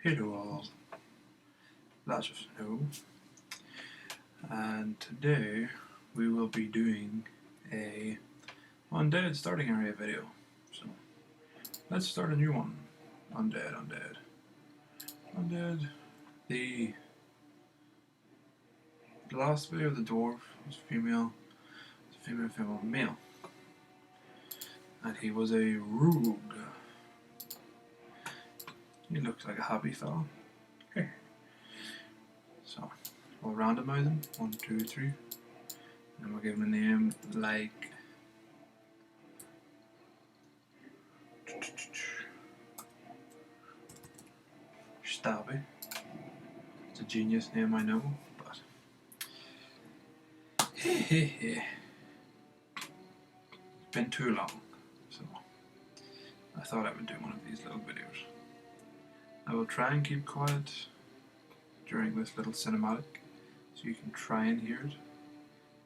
Hello all, lots of snow, and today we will be doing a Undead Starting area video. So let's start a new one. Undead. The last video of the dwarf was female, male, and he was a rogue. He looks like a happy fellow. So we'll randomize him, 1, 2, 3, and we'll give him a name like Stabby. It's a genius name, I know, but it's been too long, so I thought I would do one of these little videos. I will try and keep quiet during this little cinematic, so you can try and hear it,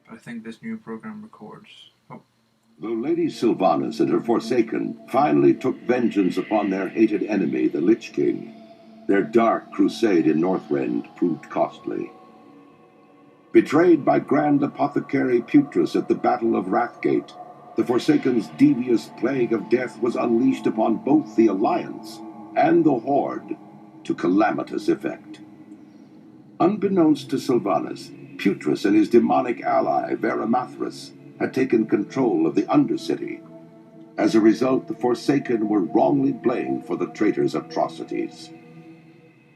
but I think this new program records. The Lady Sylvanas and her Forsaken finally took vengeance upon their hated enemy, the Lich King. Their dark crusade in Northrend proved costly. Betrayed by Grand Apothecary Putrus at the Battle of Wrathgate, the Forsaken's devious plague of death was unleashed upon both the Alliance and the Horde to calamitous effect. Unbeknownst to Sylvanas, Putrus and his demonic ally, Veramathras, had taken control of the Undercity. As a result, the Forsaken were wrongly blamed for the traitor's atrocities.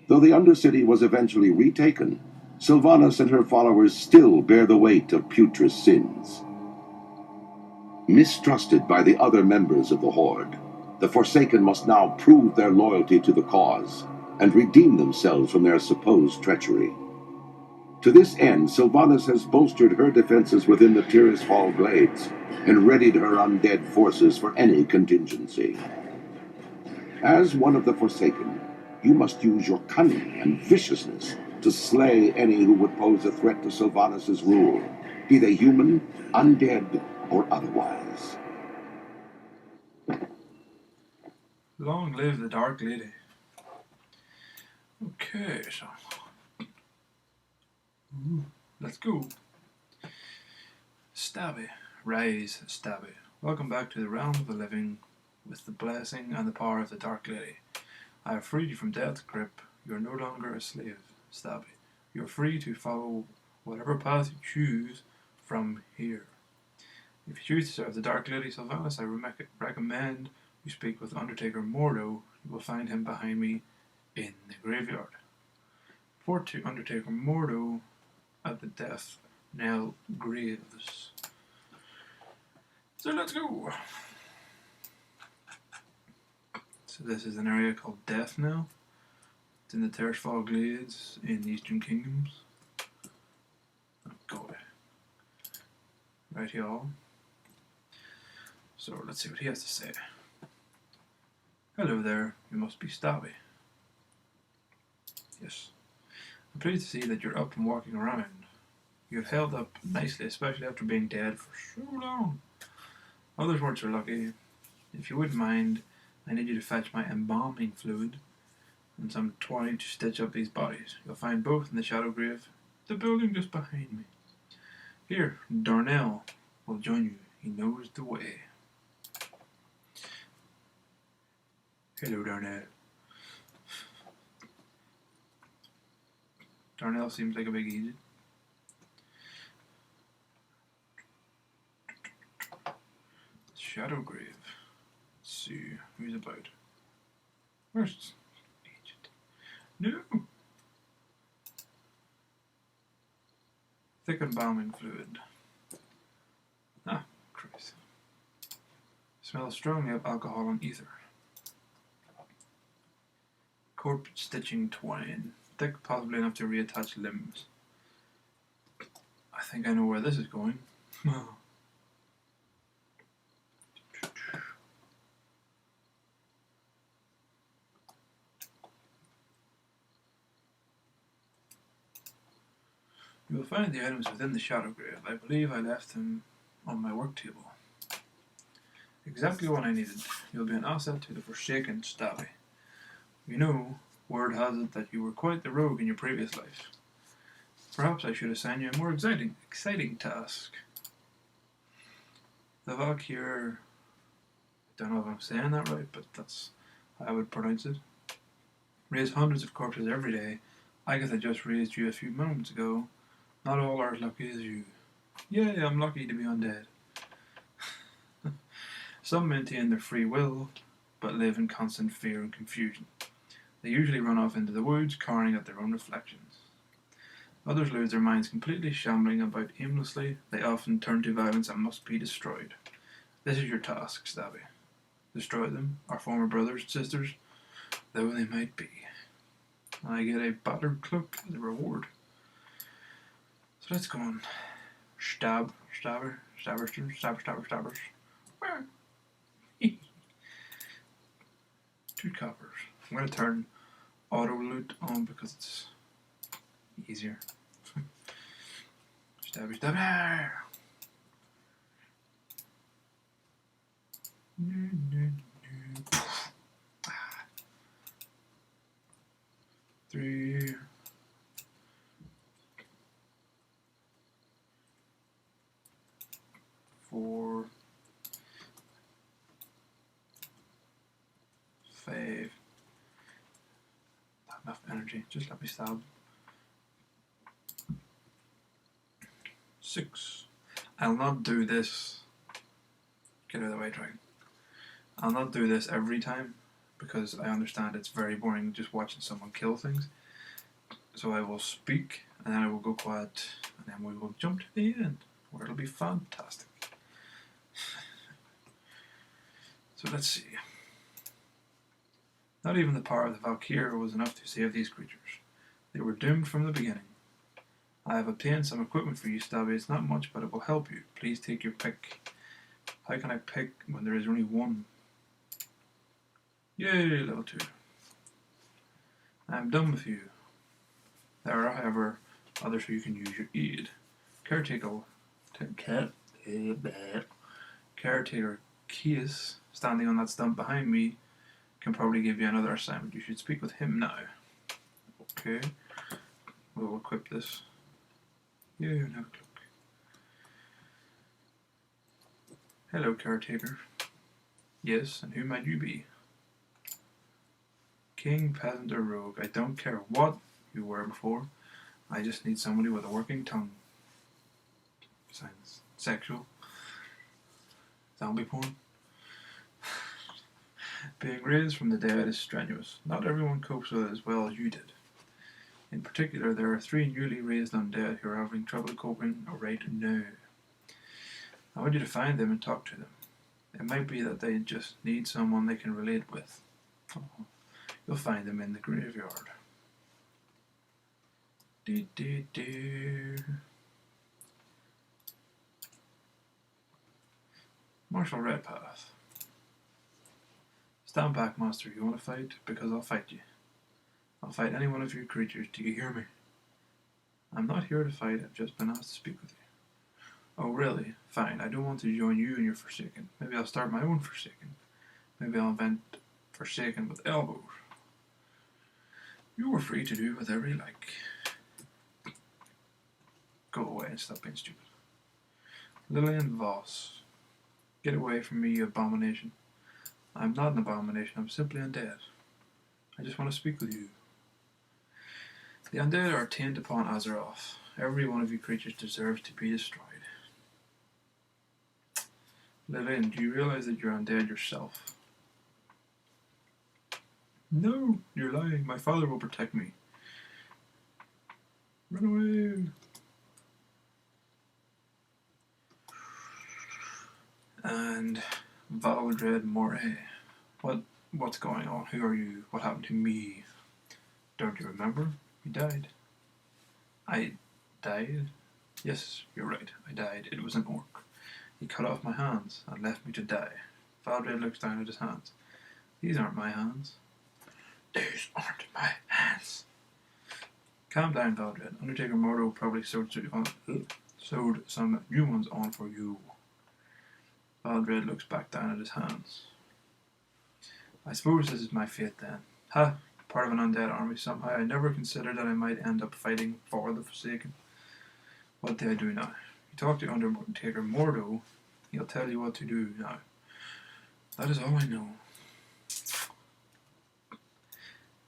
Though the Undercity was eventually retaken, Sylvanas and her followers still bear the weight of Putrus' sins. Mistrusted by the other members of the Horde, the Forsaken must now prove their loyalty to the cause and redeem themselves from their supposed treachery. To this end, Sylvanas has bolstered her defenses within the Tiris Hall Glades and readied her undead forces for any contingency. As one of the Forsaken, you must use your cunning and viciousness to slay any who would pose a threat to Sylvanas' rule, be they human, undead, or otherwise. Long live the Dark Lady. Okay, so let's go. Stabby, rise, Stabby. Welcome back to the realm of the living, with the blessing and the power of the Dark Lady. I have freed you from death's grip. You are no longer a slave, Stabby. You are free to follow whatever path you choose from here. If you choose to serve the Dark Lady Sylvanas, I recommend you speak with Undertaker Mordo. You will find him behind me in the graveyard. Report to Undertaker Mordo at the Deathknell graves. So let's go. So this is an area called Deathknell. It's in the Tirisfal Glades in the Eastern Kingdoms. Oh God. Right, y'all. So let's see what he has to say. Hello there, you must be Stabby. Yes. I'm pleased to see that you're up and walking around. You've held up nicely, especially after being dead for so long. Others weren't so lucky. If you wouldn't mind, I need you to fetch my embalming fluid and some twine to stitch up these bodies. You'll find both in the shadow grave, the building just behind me. Here, Darnell will join you. He knows the way. Hello, Darnell. Darnell seems like a big idiot. Shadow grave. Let's see who's about. Where's agent? No. Thick embalming fluid. Ah, Christ. Smells strongly of alcohol and ether. Corpse stitching twine. Thick, possibly enough to reattach limbs. I think I know where this is going. You will find the items within the shadow grave. I believe I left them on my work table. Exactly what I needed. You'll be an asset to the Forsaken, Stabby. We know Word has it that you were quite the rogue in your previous life. Perhaps I should assign you a more exciting task. The Valkyr, I don't know if I'm saying that right, but that's how I would pronounce it. Raise hundreds of corpses every day. I guess I just raised you a few moments ago. Not all are as lucky as you. Yeah, I'm lucky to be undead. Some maintain their free will, but live in constant fear and confusion. They usually run off into the woods, cowering at their own reflections. Others lose their minds completely, shambling about aimlessly. They often turn to violence and must be destroyed. This is your task, Stabby. Destroy them, our former brothers and sisters, though they might be. I get a battered cloak as a reward. So let's go on. Stabbers. Two coppers. I'm going to turn auto loot on because it's easier. Stabber. Three. Four. 5. Not enough energy. Just let me stab. 6. I'll not do this. Get out of the way, dragon. I'll not do this every time because I understand it's very boring just watching someone kill things. So I will speak and then I will go quiet and then we will jump to the end where it'll be fantastic. So let's see. Not even the power of the Valkyr was enough to save these creatures. They were doomed from the beginning. I have obtained some equipment for you, Stabby. It's not much, but it will help you. Please take your pick. How can I pick when there is only one? Yay, level 2. I am done with you. There are, however, others who you can use your aid. Caretaker Keys, standing on that stump behind me, can probably give you another assignment. You should speak with him now. Okay. We'll equip this. Yeah, no cloak. Hello, caretaker. Yes, and who might you be? King, peasant, or rogue. I don't care what you were before. I just need somebody with a working tongue. Sounds sexual. Zombie porn. Being raised from the dead is strenuous. Not everyone copes with it as well as you did. In particular, there are 3 newly raised undead who are having trouble coping right now. I want you to find them and talk to them. It might be that they just need someone they can relate with. You'll find them in the graveyard. Martial Red Path. Stand back, monster. You want to fight? Because I'll fight you. I'll fight any one of your creatures. Do you hear me? I'm not here to fight. I've just been asked to speak with you. Oh, really? Fine. I don't want to join you in your Forsaken. Maybe I'll start my own Forsaken. Maybe I'll invent Forsaken with elbows. You are free to do whatever you like. Go away and stop being stupid. Lillian Voss. Get away from me, you abomination. I'm not an abomination. I'm simply undead. I just want to speak with you. The undead are tainted upon Azeroth. Every one of you creatures deserves to be destroyed. Lillian, do you realize that you're undead yourself? No, you're lying. My father will protect me. Run away. And Valdred Moray. What's going on? Who are you? What happened to me? Don't you remember? You died. I died? Yes, you're right. I died. It was an orc. He cut off my hands and left me to die. Valdred looks down at his hands. These aren't my hands. These aren't my hands. Calm down, Valdred. Undertaker Mordo probably sewed some new ones on for you. Valdred looks back down at his hands. I suppose this is my fate then. Ha! part of an undead army somehow. I never considered that I might end up fighting for the Forsaken. What do I do now? You talk to Undertaker Mordo, he'll tell you what to do now. That is all I know.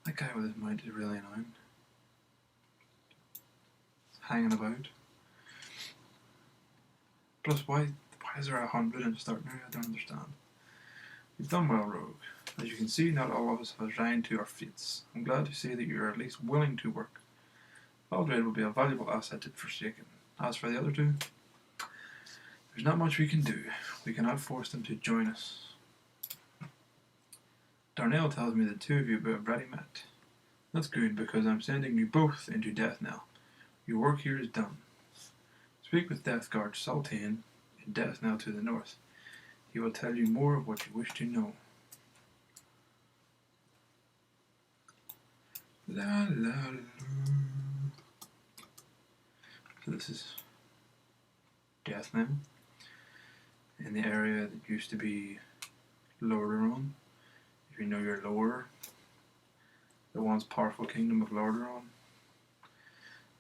That guy with his mount is really annoying. Hanging about. Plus, why is there 100 in Starting? I don't understand. You've done well, Rogue. As you can see, not all of us have resigned to our fates. I'm glad to see that you are at least willing to work. Valdred will be a valuable asset to the Forsaken. As for the other two, there's not much we can do. We cannot force them to join us. Darnell tells me that two of you have already met. That's good, because I'm sending you both into Deathknell. Your work here is done. Speak with Deathguard Sultan in Deathknell to the north. He will tell you more of what you wish to know. La la la. So this is Deathknell, in the area that used to be Lordaeron. If you know your lore, the once powerful kingdom of Lordaeron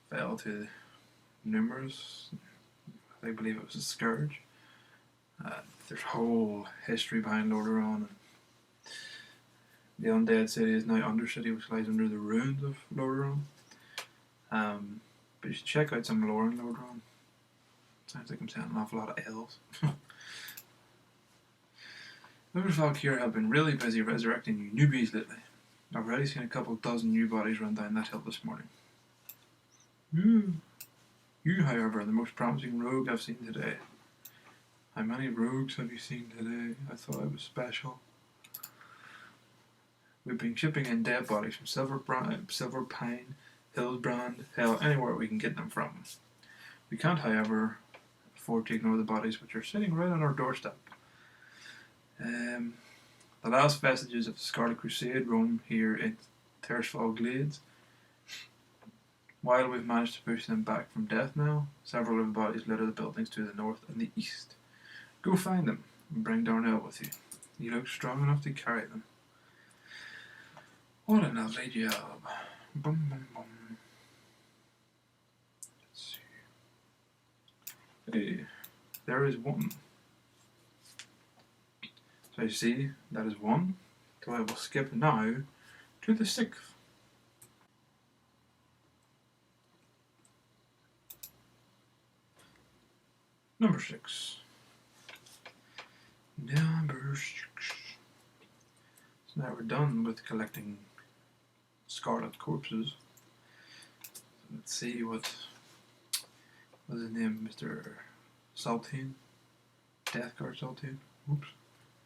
fell to numerous, I believe it was a scourge. There's whole history behind Lordaeron. And the Undead City is now Undercity, which lies under the ruins of Lordaeron. But you should check out some lore in Lordaeron. Sounds like I'm saying an awful lot of elves. Members of Valkyria have been really busy resurrecting you newbies lately. I've already seen a couple dozen new bodies run down that hill this morning. You, however, are the most promising rogue I've seen today. How many rogues have you seen today? I thought I was special. We've been shipping in dead bodies from Silver Pine, Hillsbrand, hell, anywhere we can get them from. We can't, however, afford to ignore the bodies which are sitting right on our doorstep. The last vestiges of the Scarlet Crusade roam here in Tersfall Glades. While we've managed to push them back from Deathknell, several of the bodies litter the buildings to the north and the east. Go find them and bring Darnell with you. You look strong enough to carry them. What a lovely job. Bum, bum, bum. Let's see. Hey, there is one. So you see, that is one. So I will skip now to the 6th. Number 6. Number 6. So now we're done with collecting scarlet corpses. So let's see what was his name, Mr. Sultan? Deathguard Sultan? Oops.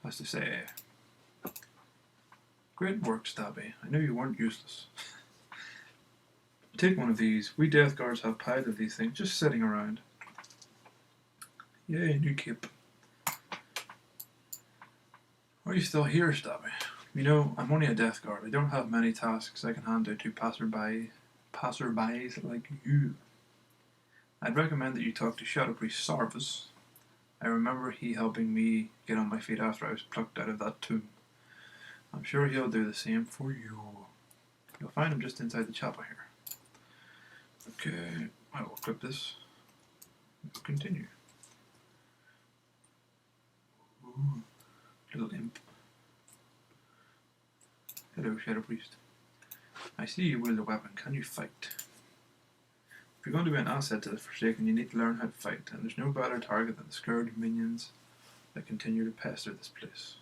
Has to say, great work, Stabby. I knew you weren't useless. Take one of these. We Death Guards have piles of these things just sitting around. Yay, new cape. Are you still here, Stabby? You know, I'm only a Death Guard. I don't have many tasks I can hand out to passerbys like you. I'd recommend that you talk to Shadow Priest Sarvis. I remember he helping me get on my feet after I was plucked out of that tomb. I'm sure he'll do the same for you. You'll find him just inside the chapel here. Okay, I will clip this. Continue. Ooh, little imp. Hello, Shadow Priest. I see you wield a weapon. Can you fight? If you're going to be an asset to the Forsaken, you need to learn how to fight, and there's no better target than the scourge minions that continue to pester this place.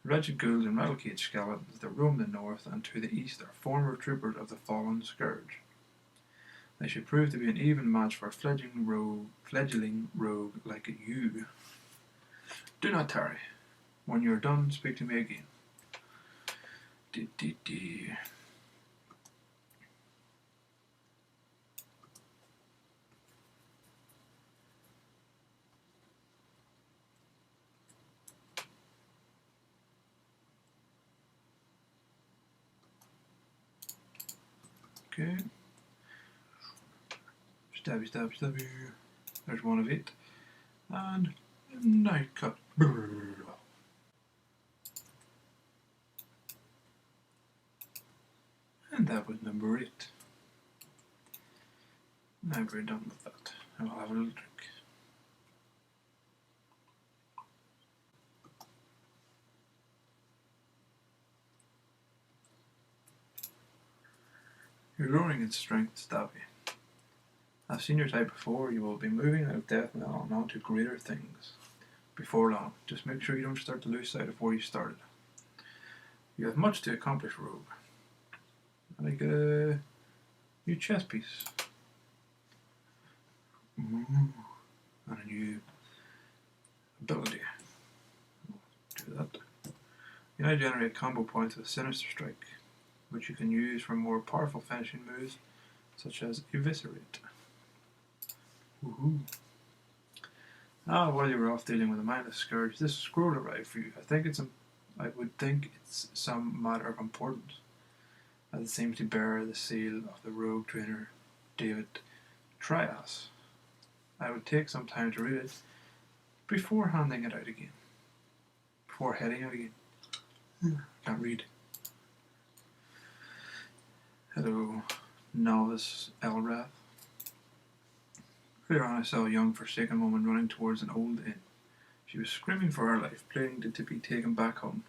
The wretched ghouls and rattle-cage skeletons that roam the north and to the east are former troopers of the fallen scourge. They should prove to be an even match for a fledgling rogue like you. Do not tarry. When you are done, speak to me again. Okay. Stabby, stabby, stabby. There's one of it. And knife cut. And that was number 8. Now we're done with that. And we'll have a little drink. You're growing in strength, Stabby. I've seen your type before. You will be moving out of Deathknell and on to greater things before long. Just make sure you don't start to lose sight of where you started. You have much to accomplish, Rogue. And I get a new chess piece. Ooh. And a new ability. Do that. You now generate combo points with Sinister Strike, which you can use for more powerful finishing moves, such as Eviscerate. Woohoo! Ah, while you were off dealing with a mindless scourge, this scroll arrived for you. I would think it's some matter of importance, as it seems to bear the seal of the rogue trainer, David Trias. I would take some time to read it before handing it out again. Before heading out again. Can't read. Hello, novice Elrath. Earlier on I saw a young forsaken woman running towards an old inn. She was screaming for her life, pleading to be taken back home.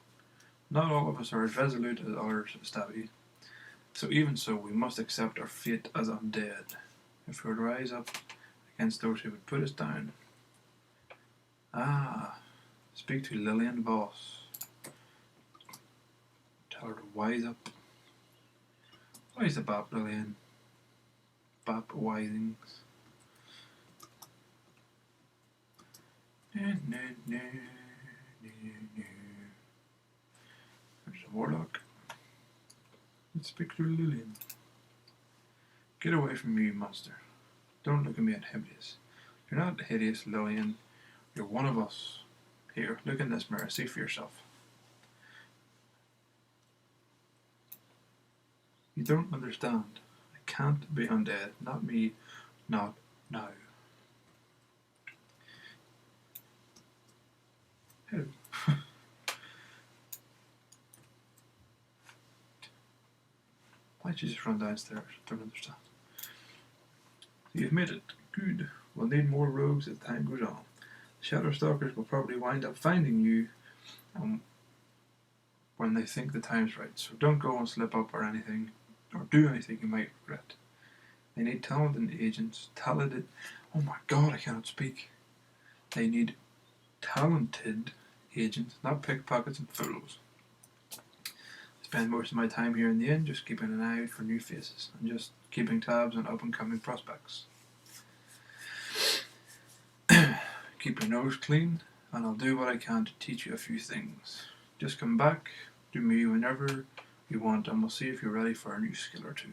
Not all of us are as resolute as others, Stabby. So even so, we must accept our fate as undead. If we were to rise up against those who would put us down. Ah, speak to Lillian Voss. Tell her to wise up. Wise up, Lillian. Bap Wisings. There's a warlock. Let's speak to Lillian. Get away from me, you monster. Don't look at me hideous. You're not hideous, Lillian. You're one of us. Here, look in this mirror. See for yourself. You don't understand. I can't be undead. Not me. Not now. Hello. Why'd you just run downstairs? Don't understand. You've made it. Good. We'll need more rogues as time goes on. Shadow Stalkers will probably wind up finding you when they think the time's right. So don't go and slip up or anything, or do anything you might regret. They need talented agents. Oh my god, I cannot speak. They need talented agents, not pickpockets and fools. I spend most of my time here in the inn just keeping an eye out for new faces and just keeping tabs on up-and-coming prospects. Keep your nose clean, and I'll do what I can to teach you a few things. Just come back to me whenever you want, and we'll see if you're ready for a new skill or two.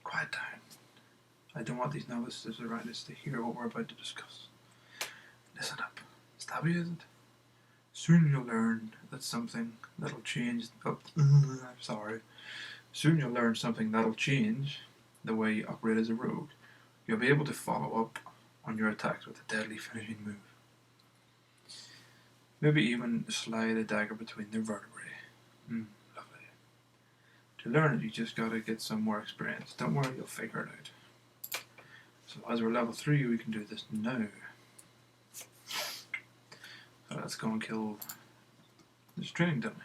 Quiet down. I don't want these novices around us to hear what we're about to discuss. Listen up. Stabby, is it? Soon you'll learn that something that'll change. Soon you'll learn something that'll change the way you operate as a rogue. You'll be able to follow up on your attacks with a deadly finishing move. Maybe even slide a dagger between their vertebrae. Lovely. To learn it, you just gotta get some more experience. Don't worry, you'll figure it out. So as we're level 3, we can do this now. So let's go and kill this training dummy.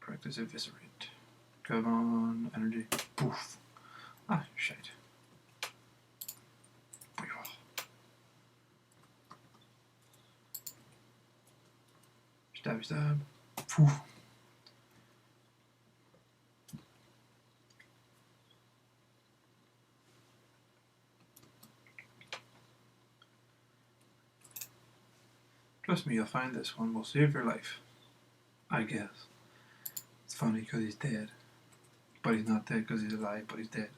Practice Eviscerate. Come on, energy. Poof. Ah, shite. Stab, stab. Poof. Trust me, you'll find this one will save your life. I guess. It's funny because he's dead. But he's not dead because he's alive, but he's dead.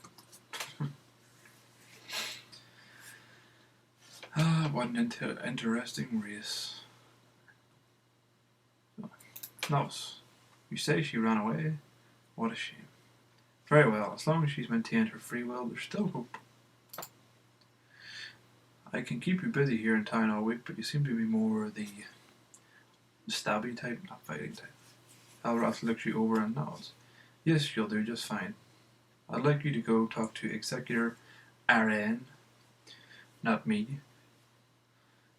Ah, what an interesting race. Novice. You say she ran away? What a shame. Very well, as long as she's maintained her free will, there's still hope. I can keep you busy here in town all week, but you seem to be more the stabby type, not fighting type. Alroth looks you over and nods. Yes, you'll do just fine. I'd like you to go talk to Executor Aren, not me.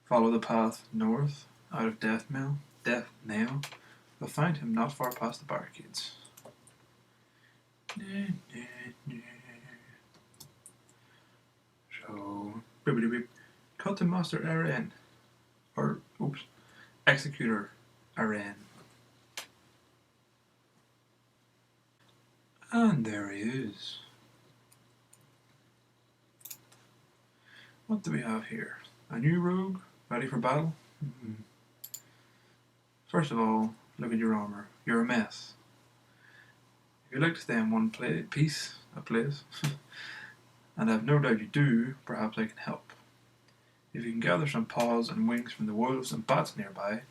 Follow the path north out of Deathknell. You'll find him not far past the barricades. So, cut to Master Aren. Executor Aren. And there he is. What do we have here? A new rogue? Ready for battle? First of all, look at your armor. You're a mess. If you'd like to stay in one place, and I've no doubt you do, perhaps I can help. If you can gather some paws and wings from the wolves and bats nearby,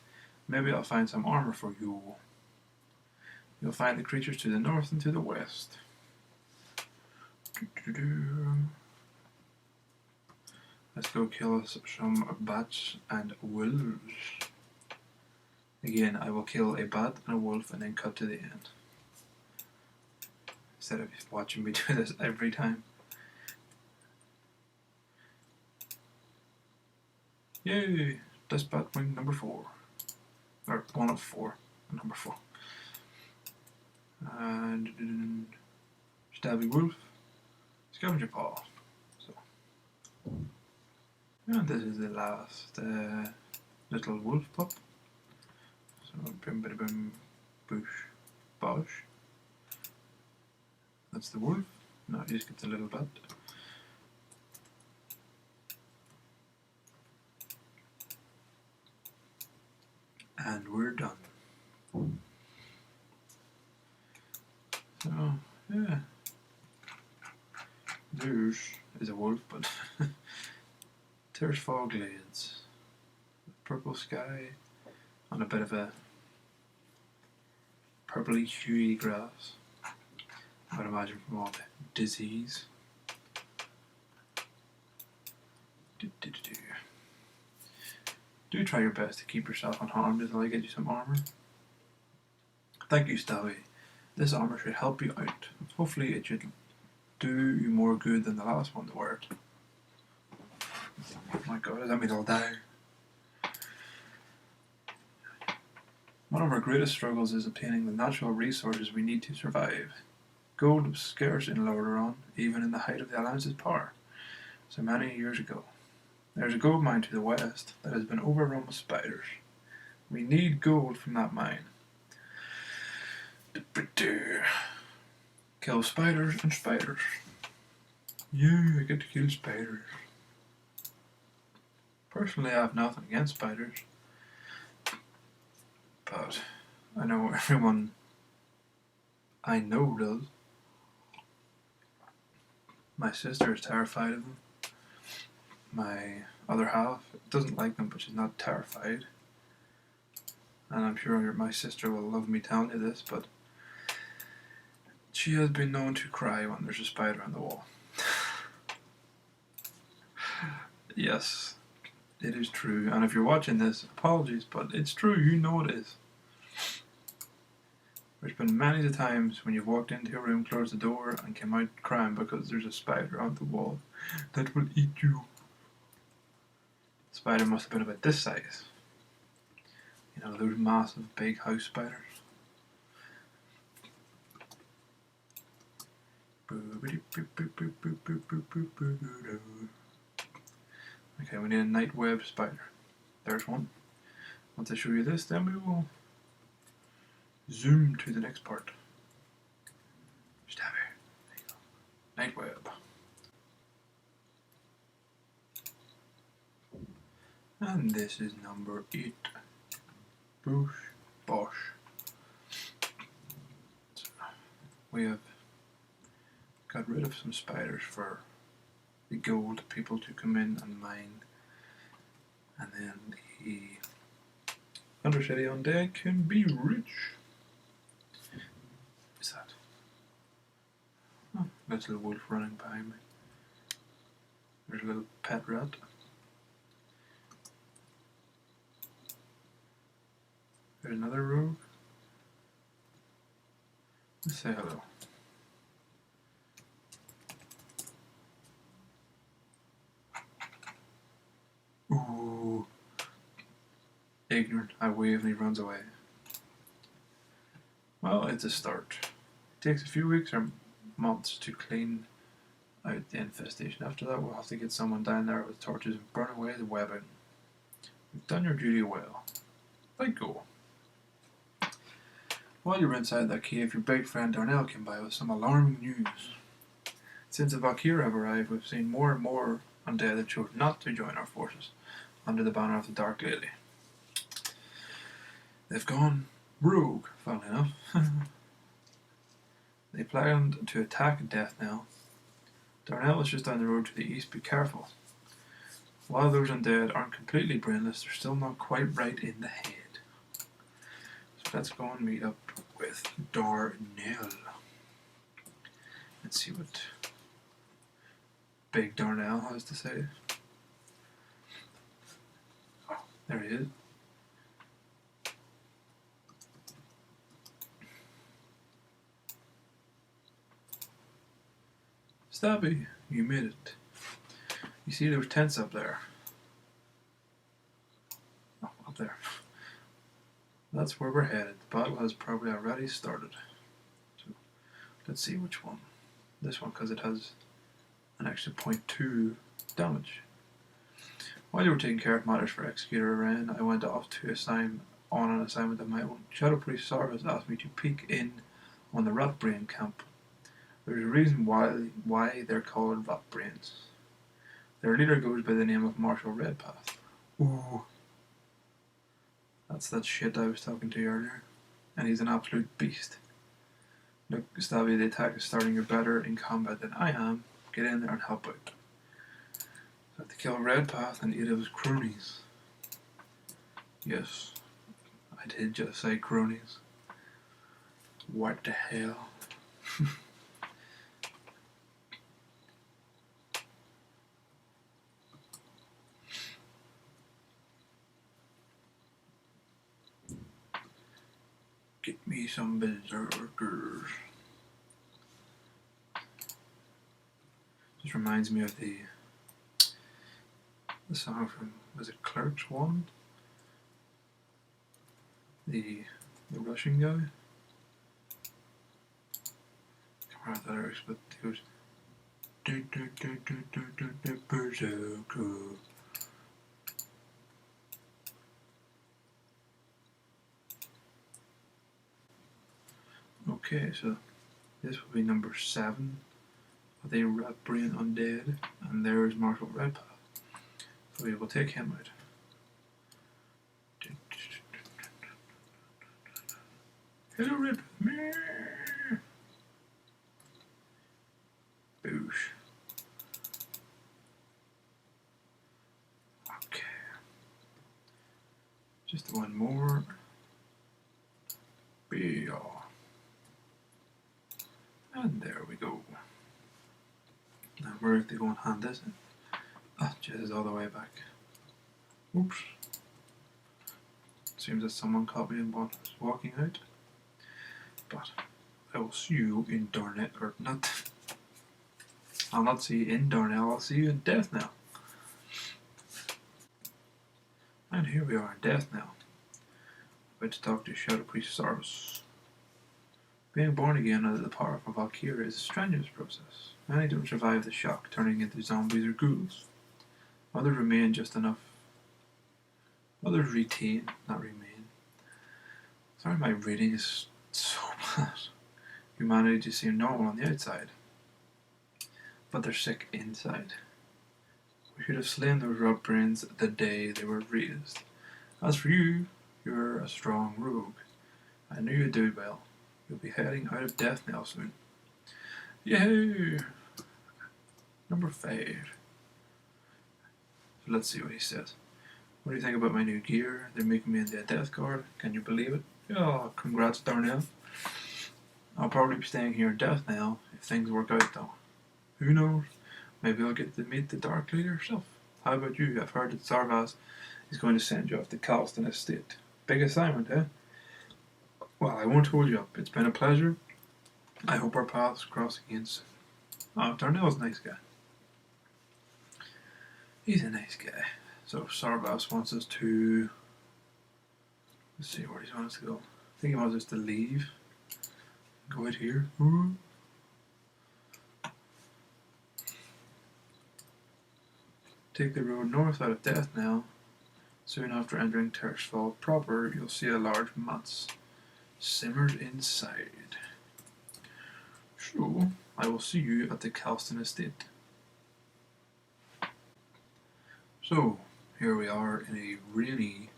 maybe I'll find some armor for you. You'll find the creatures to the north and to the west. Let's go kill some bats and wolves. Again, I will kill a bat and a wolf and then cut to the end. Instead of watching me do this every time. Yay! Dust bat wing number 4. Or 1 of 4. Number 4. And stabby wolf. Scavenger paw. So. And this is the last little wolf pup. So bim bada bim boosh bosh. That's the wolf. Now you just get the little bat. And we're done. So, yeah. There's is a wolf, but there's fog glades. Purple sky on a bit of a purpley huey grass. I would imagine from all the disease. Do try your best to keep yourself unharmed until I get you some armor. Thank you, Stabby. This armor should help you out. Hopefully it should do you more good than the last one that wore it. Oh my god, does that mean I'll die? One of our greatest struggles is obtaining the natural resources we need to survive. Gold was scarce in Lordaeron, even in the height of the Alliance's power, so many years ago. There's a gold mine to the west that has been overrun with spiders. We need gold from that mine. Kill spiders and spiders. Yeah, I get to kill spiders. Personally, I have nothing against spiders. But I know everyone I know does. My sister is terrified of them. My other half doesn't like them, but she's not terrified. And I'm sure my sister will love me telling you this, but she has been known to cry when there's a spider on the wall. Yes, it is true. And if you're watching this, apologies, but it's true. You know it is. There's been many times when you've walked into a room, closed the door, and came out crying because there's a spider on the wall that will eat you. The spider must have been about this size. You know, those massive big house spiders. Okay, we need a night web spider. There's one. Once I show you this, then we will zoom to the next part. Stabber. There you go. Night web. And this is number 8. Boosh, bosh. So we have got rid of some spiders for the gold people to come in and mine. And then the Undercity Undead can be rich. What's that? Oh, there's a little wolf running behind me. There's a little pet rat. There's another rogue. Let's say hello. Ooh. Ignorant. I wave and he runs away. Well, it's a start. It takes a few weeks or months to clean out the infestation. After that, we'll have to get someone down there with torches and burn away the webbing. You've done your duty well. Let go. While you were inside that cave, your big friend Darnell came by with some alarming news. Since the Valkyrie have arrived, we've seen more and more undead that chose not to join our forces under the banner of the Dark Lady. They've gone rogue, funnily enough. They planned to attack Deathknell. Darnell is just down the road to the east. Be careful. While those undead aren't completely brainless, they're still not quite right in the head. So let's go and meet up with Darnell. Let's see what Big Darnell has to say. Oh, there he is. Stabby, you made it. You see those tents up there? Oh, up there. That's where we're headed. The battle has probably already started. So, let's see which one. This one, because it has an extra 0.2 damage. While you were taking care of matters for Executor Ren, I went off to on an assignment of my own. Shadow Priest Sarvis asked me to peek in on the Rat Brain camp. There's a reason why they're called Rat Brains. Their leader goes by the name of Marshal Redpath. Ooh. That's that shit I was talking to you earlier. And he's an absolute beast. Look, Stabby, the attack is starting. You're better in combat than I am. Get in there and help out. I have to kill Redpath and 8 of his cronies. Yes, I did just say cronies. What the hell? Get me some berserkers. Just reminds me of the song from, was it Clerks 1? The Russian guy? I can't remember the lyrics, but it goes berserker. Okay, so this will be number 7 of the Rat Brain Undead, and there's Marshal Redpath. So we will take him out. Hello, Redpath. Boosh. Okay. Just one more. Be all. And there we go. Now where are they going to hand this in? Ah, Jesus, all the way back. Oops. Seems that someone caught me and was walking out. But I will see you in Darnell, or not. I'll not see you in Darnell, I'll see you in Deathknell. And here we are in Deathknell. About to talk to Shadow Priest Sarvis. Being born again under the powerful Valkyrie is a strenuous process. Many don't survive the shock, turning into zombies or ghouls. Others remain just enough. Others retain, not remain. Sorry, my reading is so bad. Humanity just seem normal on the outside, but they're sick inside. We should have slain those Rat Brains the day they were raised. As for you, you're a strong rogue. I knew you'd do well. You'll be heading out of Deathknell soon. Yahoo! Number 5. So let's see what he says. What do you think about my new gear? They're making me into a death guard. Can you believe it? Oh, congrats, Darnell. I'll probably be staying here in Deathknell if things work out, though. Who knows? Maybe I'll get to meet the Dark Leader herself. How about you? I've heard that Sarvas is going to send you off to Calston Estate. Big assignment, eh? Well, I won't hold you up. It's been a pleasure. I hope our paths cross again soon. Oh, Darnell's a nice guy. He's a nice guy. So Sarvas wants us to... Let's see where he wants us to go. I think he wants us to leave. Go out here. Take the road north out of Deathknell. Soon after entering Tershfall proper, you'll see a large manse simmered inside. So, I will see you at the Calston estate. So, here we are in a really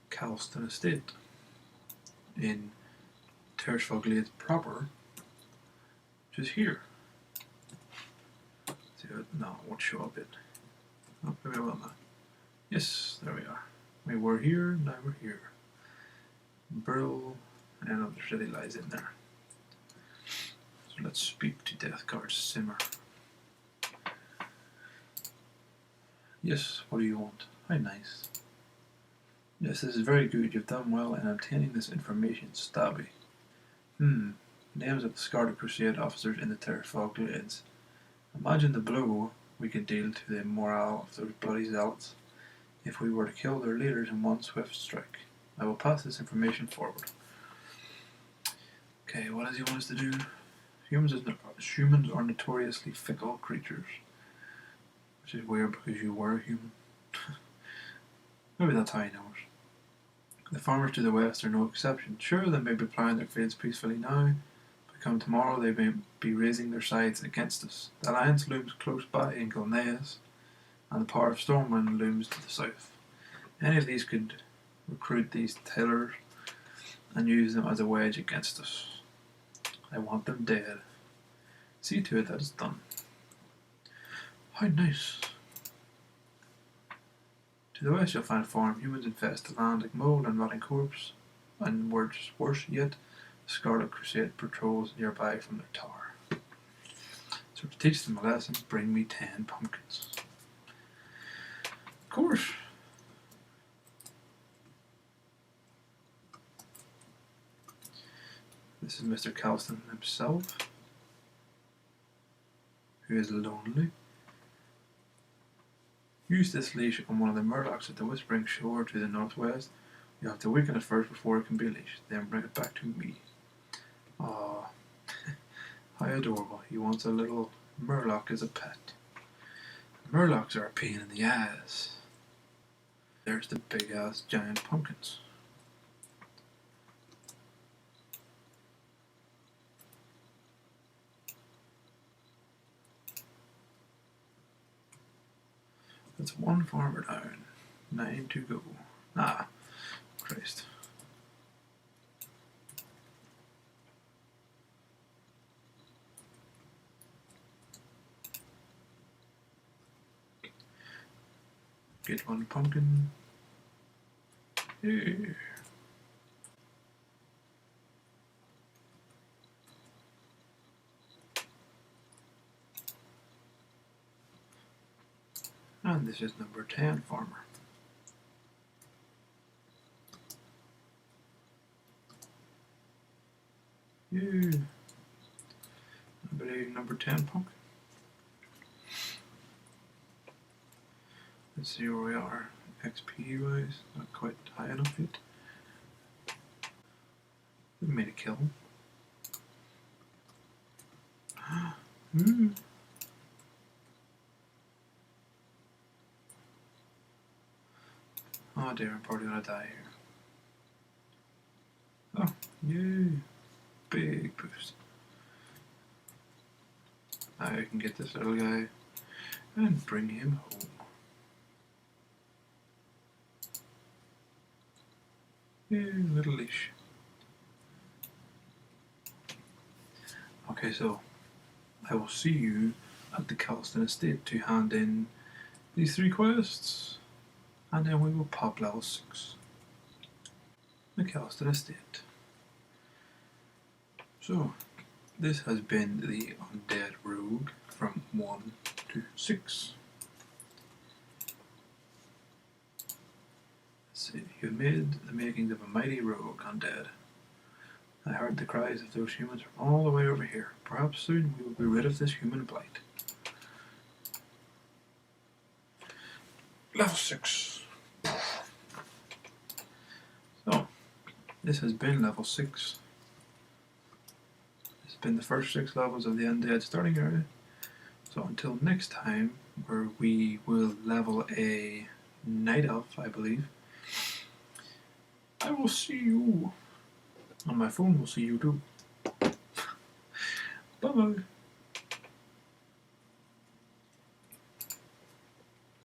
Calston estate in Tershfall Glades proper, which is here. No, it won't show up yet. Oh, maybe I will not. Yes, there we are. We were here, now we're here. Brill and another city lies in there. So let's speak to Deathguard Simmer. Yes, what do you want? How nice. Yes, this is very good. You've done well in obtaining this information, Stabby. Names of the Scarlet Crusade officers in the Terrafog Glades. Imagine the blow we could deal to the morale of those bloody zealots if we were to kill their leaders in one swift strike. I will pass this information forward. Okay, what does he want us to do? Humans are notoriously fickle creatures. Which is weird because you were a human. Maybe that's how he knows. The farmers to the west are no exception. Sure, they may be ploughing their fields peacefully now, but come tomorrow they may be raising their sides against us. The alliance looms close by in Gilneas, and the power of Stormwind looms to the south. Any of these could recruit these tillers and use them as a wedge against us. I want them dead. See to it that it's done. How nice. To the west you'll find farm. Humans infest the land like mold and rotting corpse. And worse yet, the Scarlet Crusade patrols nearby from their tower. So to teach them a lesson, bring me 10 pumpkins. Of course. This is Mr. Calston himself, who is lonely. Use this leash on one of the murlocs at the Whispering Shore to the northwest. You have to weaken it first before it can be leashed, then bring it back to me. Aww. How adorable. He wants a little murloc as a pet. Murlocs are a pain in the ass. There's the big ass giant pumpkins. That's one farmer down. 9 to go. Ah, Christ. Get one pumpkin. Yeah. And this is number 10 farmer. Yeah. I believe number 10 pumpkin. Let's see where we are. XP wise, not quite high enough yet. We made a kill. Oh dear, I'm probably gonna die here. Oh, yay! Big boost. Now I can get this little guy and bring him home. Yay, little leash. Okay, so I will see you at the Calston estate to hand in these 3 quests, and then we will pop level 6. The Calston estate. So, this has been the Undead Rogue from 1 to 6. Let's see, you've made the makings of a mighty rogue undead. I heard the cries of those humans from all the way over here. Perhaps soon we will be rid of this human blight. Level 6. So, this has been level 6. It's been the first 6 levels of the Undead Starting area. So until next time, where we will level a Night Elf, I believe, I will see you. On my phone, we'll see you too. Bye bye.